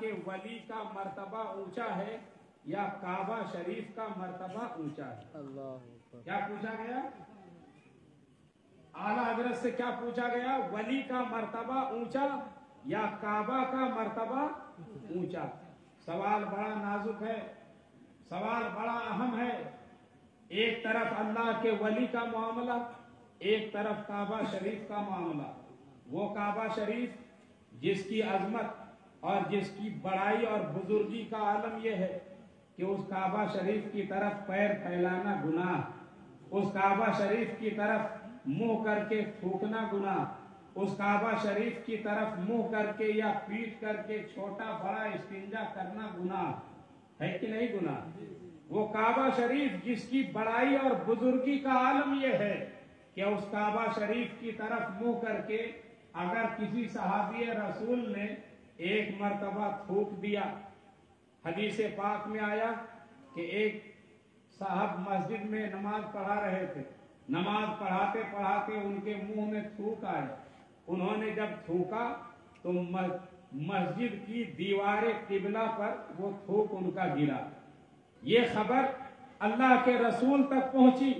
کے ولی کا مرتبہ اونچا ہے یا کعبہ شریف کا مرتبہ اونچا ہے؟ کیا پوچھا گیا؟ اعلیٰ حضرت سے کیا پوچھا گیا؟ ولی کا مرتبہ اونچا یا کعبہ کا مرتبہ اونچا؟ سوال بڑا نازک ہے، سوال بڑا اہم ہے۔ ایک طرف اللہ کے ولی کا معاملہ، ایک طرف کعبہ شریف کا معاملہ۔ وہ کعبہ شریف جس کی عظمت اور جس کی بڑائی اور بزرگی کا عالم یہ ہے کہ اس کعبہ شریف کی طرف پیر پھیلانا گناہ، اس کعبہ شریف کی طرف منہ کر کے تھوکنا گناہ، اس کعبہ شریف کی طرف منہ کر کے یا پیٹ کر کے چھوٹا بڑا استنجا کرنا گناہ ہے کہ نہیں گناہ؟ وہ کعبہ شریف جس کی بڑائی اور بزرگی کا عالم یہ ہے کہ اس کعبہ شریف کی طرف منہ کر کے اگر کسی صحابی رسول نے ایک مرتبہ تھوک دیا، حدیث پاک میں آیا کہ ایک صاحب مسجد میں نماز پڑھا رہے تھے، نماز پڑھاتے پڑھاتے ان کے منہ میں تھوک آئے، انہوں نے جب تھوکا تو مسجد کی دیوار قبلہ پر وہ تھوک ان کا گرا۔ یہ خبر اللہ کے رسول تک پہنچی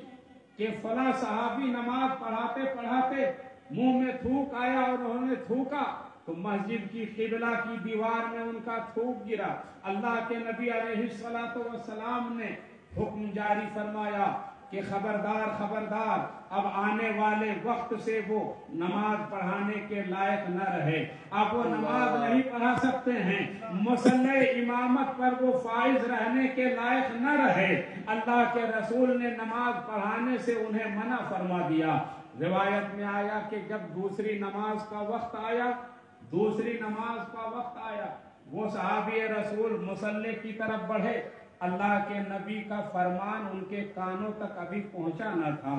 کہ فلاں صحابی نماز پڑھاتے پڑھاتے منہ میں تھوک آیا اور انہوں نے تھوکا تو مسجد کی قبلہ کی دیوار میں ان کا تھوک گرا۔ اللہ کے نبی علیہ الصلوۃ والسلام نے حکم جاری فرمایا کہ خبردار خبردار، اب آنے والے وقت سے وہ نماز پڑھانے کے لائق نہ رہے، اب وہ نماز نہیں پڑھا سکتے ہیں، مصلی امامت پر وہ فائز رہنے کے لائق نہ رہے۔ اللہ کے رسول نے نماز پڑھانے سے انہیں منع فرما دیا۔ روایت میں آیا کہ جب دوسری نماز کا وقت آیا، دوسری نماز کا وقت آیا، وہ صحابی رسول مصلی کی طرف بڑھے، اللہ کے نبی کا فرمان ان کے کانوں تک ابھی پہنچا نہ تھا،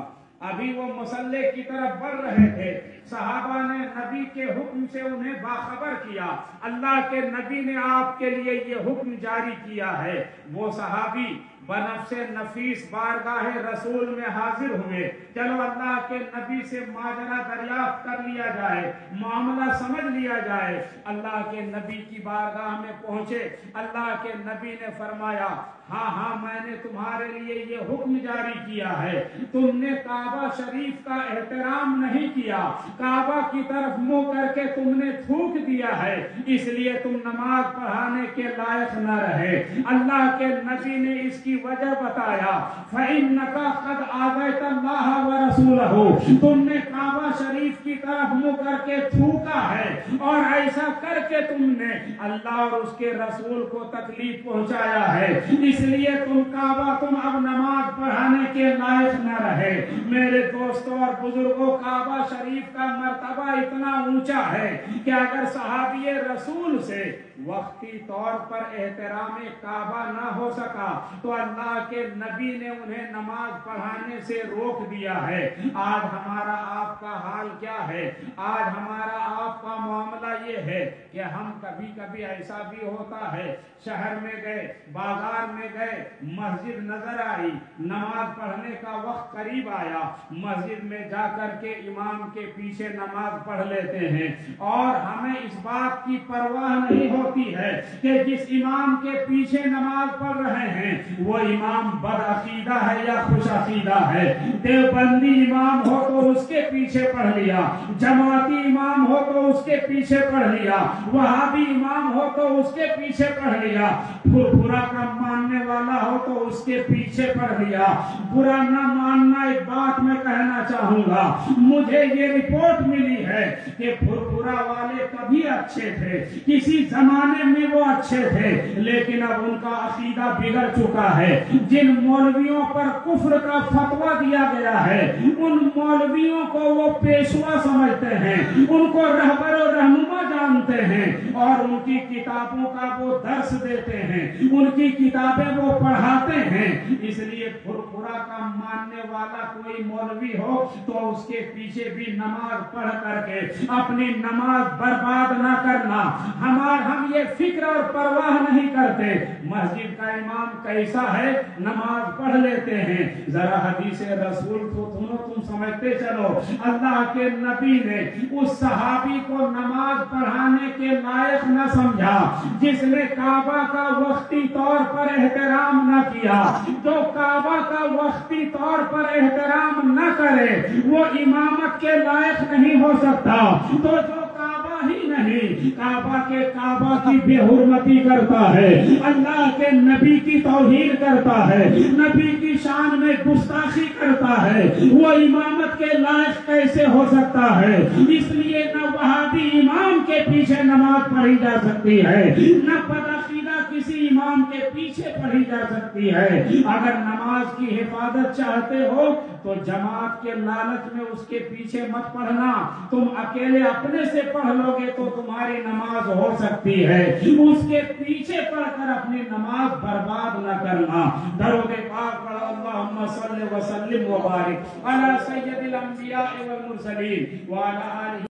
ابھی وہ مصلی کی طرف بڑھ رہے تھے۔ صحابہ نے نبی کے حکم سے انہیں باخبر کیا، اللہ کے نبی نے آپ کے لیے یہ حکم جاری کیا ہے۔ وہ صحابی بنفس نفیس بارگاہ رسول میں حاضر ہوئے، چلو اللہ کے نبی سے ماجرا دریافت کر لیا جائے، معاملہ سمجھ لیا جائے۔ اللہ کے نبی کی بارگاہ میں پہنچے، اللہ کے نبی نے فرمایا ہاں ہاں میں نے تمہارے لیے یہ حکم جاری کیا ہے، تم نے کعبہ شریف کا احترام نہیں کیا، کعبہ کی طرف منہ کر کے تم نے تھوک دیا ہے، اس لیے تم نماز پڑھانے کے لائق نہ رہے۔ اللہ کے نبی نے اس کی وجہ بتایا، فَإِنَّكَ قَدْ آذَيْتَ اللَّهَ وَرَسُولَهُ، تم نے کعبہ شریف کی طرف منہ کر کے تھوکا ہے اور ایسا کر کے تم نے اللہ اور اس کے رسول کو تکلیف پہنچایا ہے، اس لیے تم اب نماز پڑھانے کے لائق نہ رہے۔ میرے دوستوں اور بزرگوں، کعبہ شریف کا مرتبہ اتنا اونچا ہے کہ اگر صحابی رسول سے وقتی طور پر احترام کعبہ نہ ہو سکا تو اللہ کے نبی نے انہیں نماز پڑھانے سے روک دیا ہے۔ آج ہمارا آپ کا حال کیا ہے؟ آج ہمارا آپ کا معاملہ یہ ہے کہ ہم کبھی کبھی ایسا بھی ہوتا ہے، شہر میں گئے، بازار میں گئے، مسجد نظر آئی، نماز پڑھنے کا وقت قریب آیا، مسجد میں جا کر کے امام کے پیچھے نماز پڑھ لیتے ہیں اور ہمیں اس بات کی پرواہ نہیں ہوتی ہے کہ جس امام کے پیچھے نماز پڑھ رہے ہیں وہ امام بد عقیدہ ہے یا خوش عقیدہ ہے۔ دیوبندی امام ہو تو اس کے پیچھے پڑھ لیا، جماعتی امام ہو تو اس کے پیچھے پڑھ لیا، وہابی امام ہو تو اس کے پیچھے پڑھ لیا، برا کا ماننے والا ہو تو اس کے پیچھے پڑھ لیا۔ برا نہ ماننا، ایک بات میں کہنا چاہوں گا، مجھے یہ رپورٹ ملی ہے کہ برا والے کبھی اچھے تھے، کسی زمانے میں وہ اچھے تھے، لیکن اب ان کا عقیدہ بگڑ چکا ہے۔ جن مولویوں پر کفر کا فتویٰ دیا گیا ہے ان مولویوں کو وہ پیشوا سمجھتے ہیں، ان کو رہبر و رہنما جانتے ہیں اور ان کی کتابوں کا وہ درس دیتے ہیں، ان کی کتابیں وہ پڑھاتے ہیں۔ اس لیے برا کا ماننے والا کوئی مولوی ہو تو اس کے پیچھے بھی نماز پڑھ کر کے اپنی نماز برباد نہ کرنا۔ ہم یہ فکر اور پرواہ نہیں کرتے مسجد کا امام کیسا ہے، نماز پڑھ لیتے ہیں۔ ذرا حدیث رسول کو تم سمجھتے چلو، اللہ کے نبی نے اس صحابی کو نماز پڑھانے پڑھنے کے لائق نہ سمجھا، جس نے کعبہ کا وقتی طور پر احترام نہ کیا، جو کعبہ کا وقتی طور پر احترام نہ کرے وہ امامت کے لائق نہیں ہو سکتا۔ تو جو کعبہ ہی نہیں، کعبہ کی بے حرمتی کرتا ہے، اللہ کے نبی کی توہین کرتا ہے، نبی کی شان میں گستاخی کرتا ہے، وہ امامت کے لائق کیسے ہو سکتا ہے؟ اس لیے نہ وہابی امام کے پیچھے نماز پڑھی جا سکتی ہے، نہ بدعقیدہ کسی امام کے پیچھے پڑھی جا سکتی ہے۔ اگر نماز کی حفاظت چاہتے ہو تو جماعت کے لالچ میں اس کے پیچھے مت پڑھنا، تم اکیلے اپنے سے پڑھ لو گے تو تمہاری نماز ہو سکتی ہے، اس کے پیچھے پڑھ کر اپنی نماز برباد نہ کرنا۔ درود پاک پڑھو، اللہم صلی وسلم وبارک علی سید الانبیاء والمرسلین وعلی آلہ